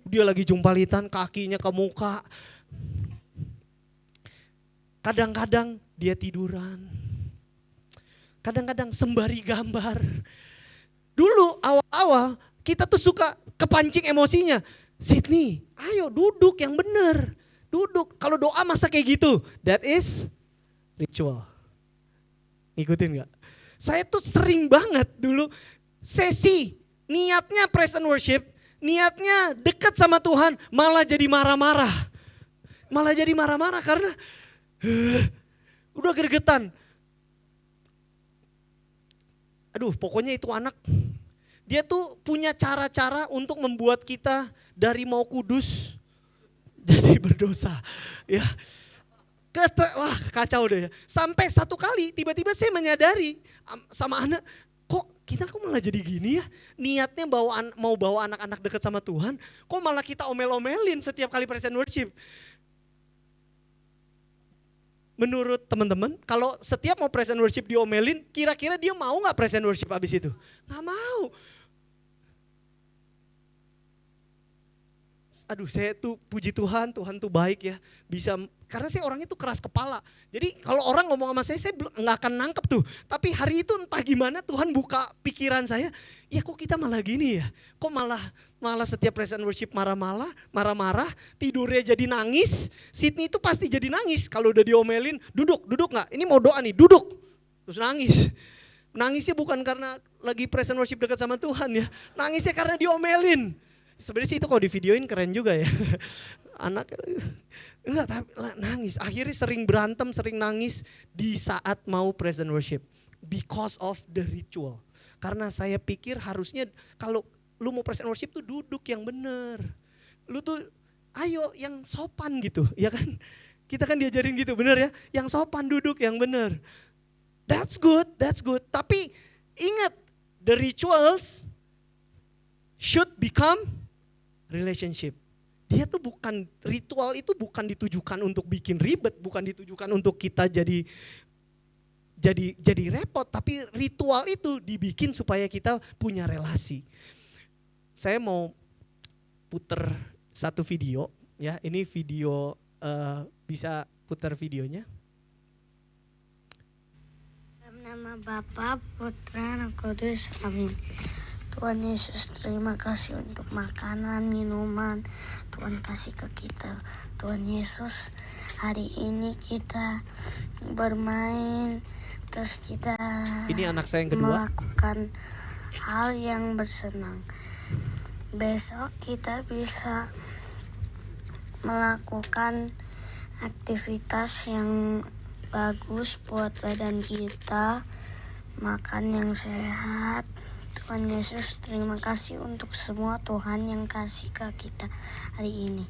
Dia lagi jumpalitan, kakinya ke muka. Kadang-kadang dia tiduran. Kadang-kadang sembari gambar. Dulu awal-awal kita tuh suka kepancing emosinya. Sydney, ayo duduk yang benar. Duduk. Kalau doa masa kayak gitu? That is ritual. Ngikutin gak? Saya tuh sering banget dulu sesi, niatnya praise and worship, niatnya dekat sama Tuhan, malah jadi marah-marah. Malah jadi marah-marah karena udah gregetan. Aduh, pokoknya itu anak, dia tuh punya cara-cara untuk membuat kita dari mau kudus jadi berdosa. Ya, wah kacau deh. Sampai satu kali tiba-tiba saya menyadari sama anak, kita kok malah jadi gini ya, niatnya mau bawa anak-anak dekat sama Tuhan, kok malah kita omel-omelin setiap kali praise and worship. Menurut teman-teman, kalau setiap mau praise and worship diomelin, kira-kira dia mau gak praise and worship abis itu? Gak mau. Aduh, saya tuh puji Tuhan tuh baik ya, bisa, karena saya orangnya tuh keras kepala. Jadi kalau orang ngomong sama saya nggak akan nangkep tuh. Tapi hari itu entah gimana Tuhan buka pikiran saya, ya kok kita malah gini ya, kok malah setiap praise and worship marah-marah, tidurnya jadi nangis. Sydney itu pasti jadi nangis kalau udah diomelin, duduk nggak? Ini mau doa nih, duduk, terus nangis. Nangisnya bukan karena lagi praise and worship dekat sama Tuhan ya, nangisnya karena diomelin. Sebenarnya sih itu kalau di videoin keren juga ya. Anak enggak, tapi nangis. Akhirnya sering berantem, sering nangis di saat mau praise and worship. Because of the ritual. Karena saya pikir harusnya kalau lu mau praise and worship tuh duduk yang bener. Lu tuh ayo yang sopan gitu, ya kan? Kita kan diajarin gitu, bener ya? Yang sopan duduk yang bener. That's good. Tapi ingat, the rituals should become relationship. Dia tuh bukan, ritual itu bukan ditujukan untuk bikin ribet, bukan ditujukan untuk kita jadi repot, tapi ritual itu dibikin supaya kita punya relasi. Saya mau puter satu video ya, ini video bisa putar videonya. Dalam nama Bapa, Putra, dan Kudus. Amin. Tuhan Yesus, terima kasih untuk makanan, minuman Tuhan kasih ke kita. Tuhan Yesus, hari ini kita bermain, terus kita Ini anak saya yang kedua. melakukan hal yang bersenang. Besok kita bisa melakukan aktivitas yang bagus buat badan kita, makan yang sehat. Tuhan Yesus, terima kasih untuk semua Tuhan yang kasih ke kita hari ini.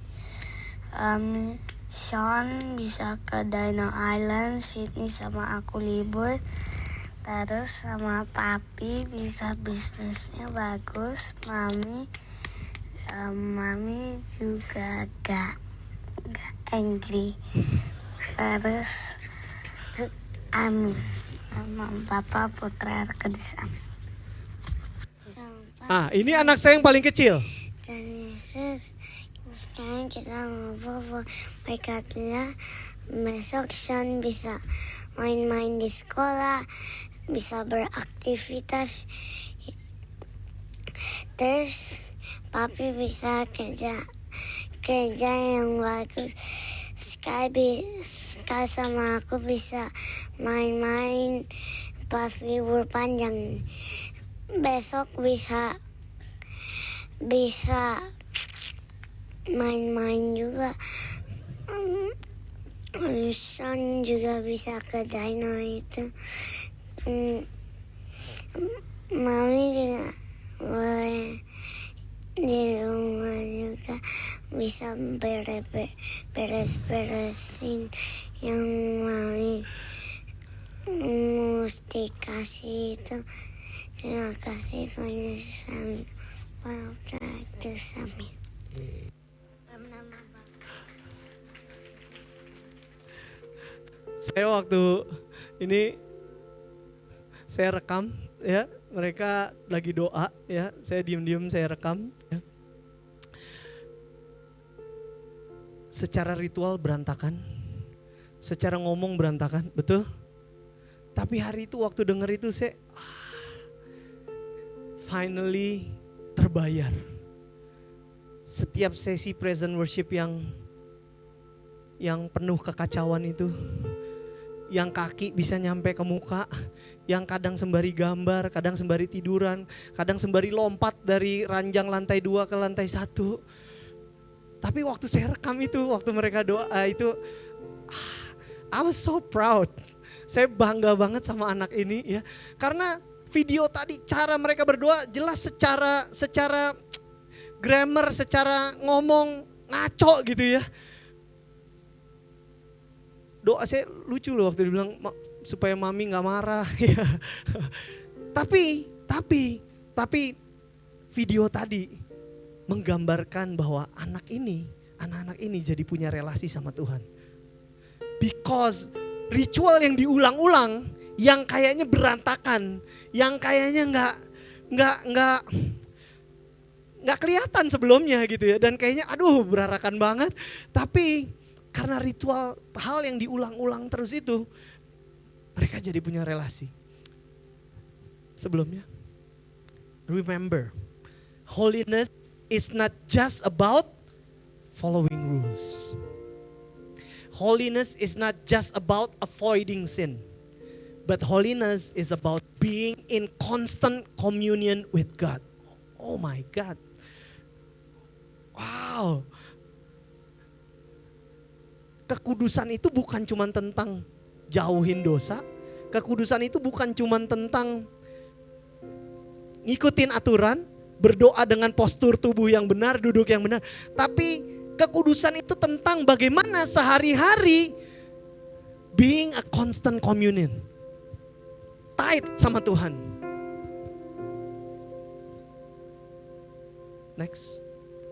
Sean bisa ke Dino Island, Sydney sama aku libur. Terus sama papi bisa bisnisnya bagus. Mami juga gak angry. Terus amin. Sama Bapa, Putra, Roh Kudus, amin. Ini anak saya yang paling kecil. Tuhan Yesus, sekarang kita ngobrol berkatnya besok Sean bisa main-main di sekolah, bisa beraktivitas, terus papi bisa kerja yang bagus. Sky sama aku bisa main-main pas libur panjang. Besok bisa main-main juga. Sean juga bisa ke Dino itu. Mami juga boleh di rumah juga bisa beres-beresin yang mami mesti kasih itu. Terima kasih Tuhan Yesus, amin. Amin. Dalam nama Bapa. Saya waktu ini saya rekam ya, mereka lagi doa ya, saya diam-diam saya rekam ya. Secara ritual berantakan, secara ngomong berantakan, betul? Tapi hari itu waktu denger itu saya finally terbayar. Setiap sesi present worship yang penuh kekacauan itu, yang kaki bisa nyampe ke muka, yang kadang sembari gambar, kadang sembari tiduran, kadang sembari lompat dari ranjang lantai 2 ke lantai 1. Tapi waktu saya rekam itu, waktu mereka doa itu, I was so proud. Saya bangga banget sama anak ini ya. Karena video tadi cara mereka berdoa jelas secara grammar, secara ngomong ngaco gitu ya. Doa saya lucu loh waktu dibilang supaya mami gak marah ya. Tapi video tadi menggambarkan bahwa anak-anak ini jadi punya relasi sama Tuhan. Because ritual yang diulang-ulang, yang kayaknya berantakan, yang kayaknya nggak kelihatan sebelumnya gitu ya, dan kayaknya berarakan banget, tapi karena ritual hal yang diulang-ulang terus itu, mereka jadi punya relasi. Sebelumnya, remember, holiness is not just about following rules. Holiness is not just about avoiding sin. But holiness is about being in constant communion with God. Oh my God. Wow. Kekudusan itu bukan cuma tentang jauhin dosa. Kekudusan itu bukan cuma tentang ngikutin aturan, berdoa dengan postur tubuh yang benar, duduk yang benar. Tapi kekudusan itu tentang bagaimana sehari-hari being a constant communion. Tight sama Tuhan. Next.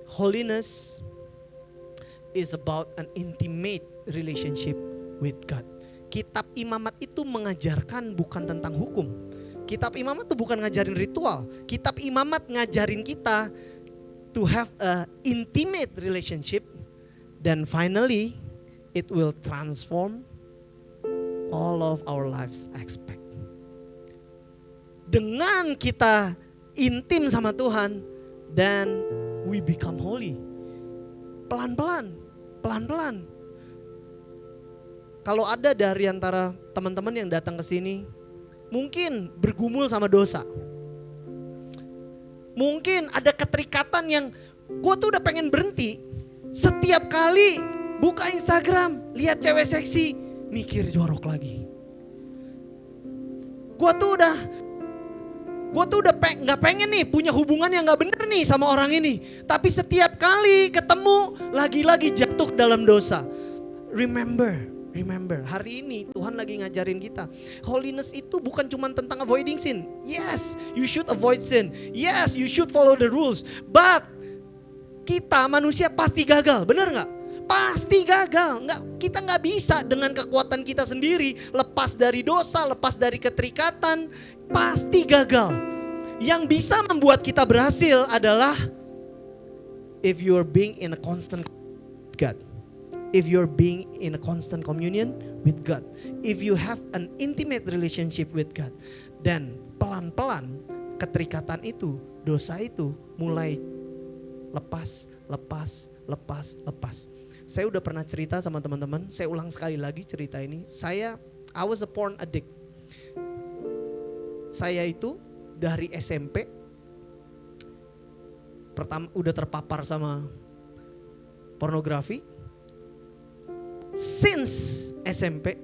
Holiness is about an intimate relationship with God. Kitab Imamat itu mengajarkan bukan tentang hukum. Kitab Imamat itu bukan ngajarin ritual. Kitab Imamat ngajarin kita to have a intimate relationship. Dan finally, it will transform all of our lives aspect. Dengan kita intim sama Tuhan, then we become holy. Pelan-pelan, pelan-pelan. Kalau ada dari antara teman-teman yang datang ke sini, mungkin bergumul sama dosa. Mungkin ada keterikatan yang gue tuh udah pengen berhenti. Setiap kali buka Instagram, lihat cewek seksi, mikir jorok lagi. Gue tuh udah gak pengen nih punya hubungan yang gak bener nih sama orang ini. Tapi setiap kali ketemu, lagi-lagi jatuh dalam dosa. Remember, hari ini Tuhan lagi ngajarin kita. Holiness itu bukan cuma tentang avoiding sin. Yes, you should avoid sin. Yes, you should follow the rules. But kita manusia pasti gagal, bener gak? Pasti gagal. Kita gak bisa dengan kekuatan kita sendiri lepas dari dosa, lepas dari keterikatan. Pasti gagal. Yang bisa membuat kita berhasil adalah if you're being in a constant God. If you're being in a constant communion with God. If you have an intimate relationship with God. Dan pelan-pelan keterikatan itu, dosa itu mulai lepas. Saya udah pernah cerita sama teman-teman, saya ulang sekali lagi cerita ini. I was a porn addict. Saya itu dari SMP pertama udah terpapar sama pornografi. Since SMP,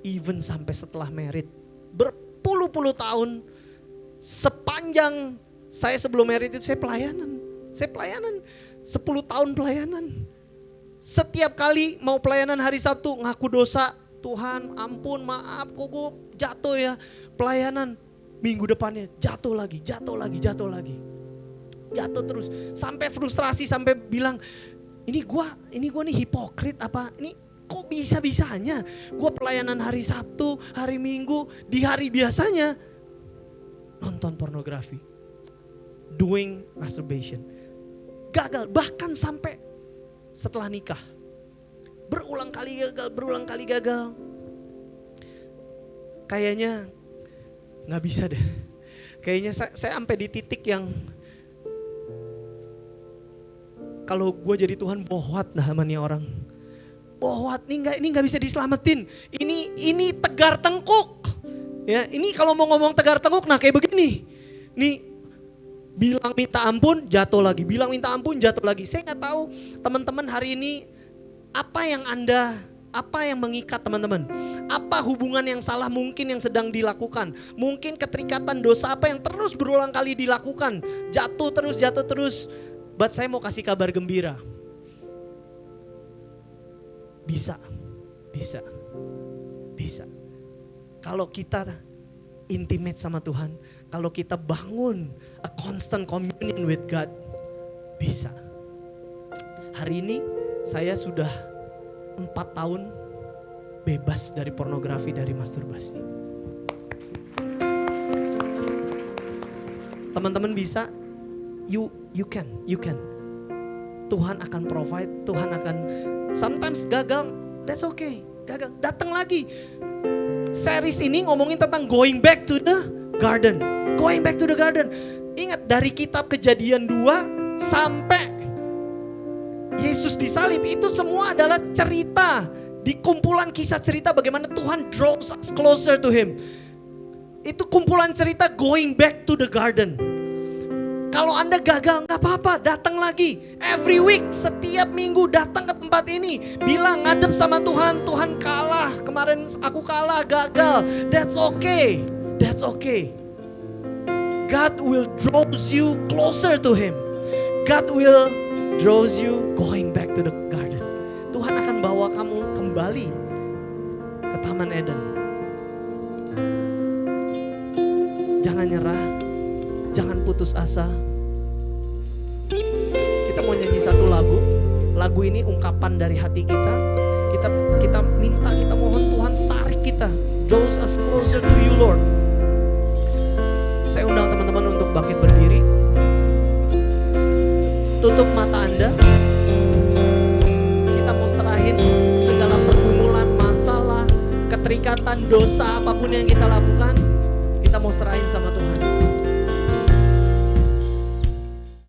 even sampai setelah married, berpuluh-puluh tahun, sepanjang saya sebelum married itu saya pelayanan, 10 tahun pelayanan. Setiap kali mau pelayanan hari Sabtu ngaku dosa, Tuhan ampun maaf kok gue jatuh ya. Pelayanan minggu depannya jatuh lagi. Jatuh terus sampai frustrasi, sampai bilang ini gua nih hipokrit apa? Ini kok bisa-bisanya gue pelayanan hari Sabtu, hari Minggu, di hari biasanya nonton pornografi, doing masturbation. Gagal, bahkan sampai setelah nikah. Berulang kali gagal. Kayaknya gak bisa deh. Kayaknya saya sampai di titik yang kalau gue jadi Tuhan bohwat dah sama nih orang. Bohwat ini nggak bisa diselamatin. Ini tegar tengkuk. Ya, ini kalau mau ngomong tegar tengkuk, nah kayak begini. Nih bilang minta ampun, jatuh lagi. Bilang minta ampun, jatuh lagi. Saya nggak tahu teman-teman hari ini apa yang mengikat teman-teman. Apa hubungan yang salah mungkin yang sedang dilakukan. Mungkin keterikatan dosa apa yang terus berulang kali dilakukan. Jatuh terus. But saya mau kasih kabar gembira. Bisa. Kalau kita intimate sama Tuhan, kalau kita bangun a constant communion with God, bisa. Hari ini saya sudah 4 tahun bebas dari pornografi, dari masturbasi. Teman-teman bisa, you can. Tuhan akan provide, Tuhan akan. Sometimes gagal, that's okay. Gagal, datang lagi. Series ini ngomongin tentang going back to the garden. Going back to the garden. Ingat dari kitab Kejadian 2 sampai Yesus disalib, itu semua adalah cerita. Di kumpulan kisah cerita bagaimana Tuhan draws us closer to Him. Itu kumpulan cerita going back to the garden. Kalau Anda gagal gak apa-apa, datang lagi. Every week, setiap minggu datang ke tempat ini. Bilang ngadep sama Tuhan, Tuhan kalah. Kemarin aku kalah, gagal. That's okay. God will draws you closer to Him. God will draws you going back to the garden. Tuhan akan bawa kamu kembali ke Taman Eden. Jangan nyerah. Jangan putus asa. Kita mau nyanyi satu lagu. Lagu ini ungkapan dari hati kita. Kita minta, kita mohon Tuhan tarik kita. Draws us closer to you, Lord. Saya undang teman-teman untuk bangkit berdiri. Tutup mata Anda. Kita mau serahin segala kejahatan, dosa apapun yang kita lakukan, kita mau serahin sama Tuhan.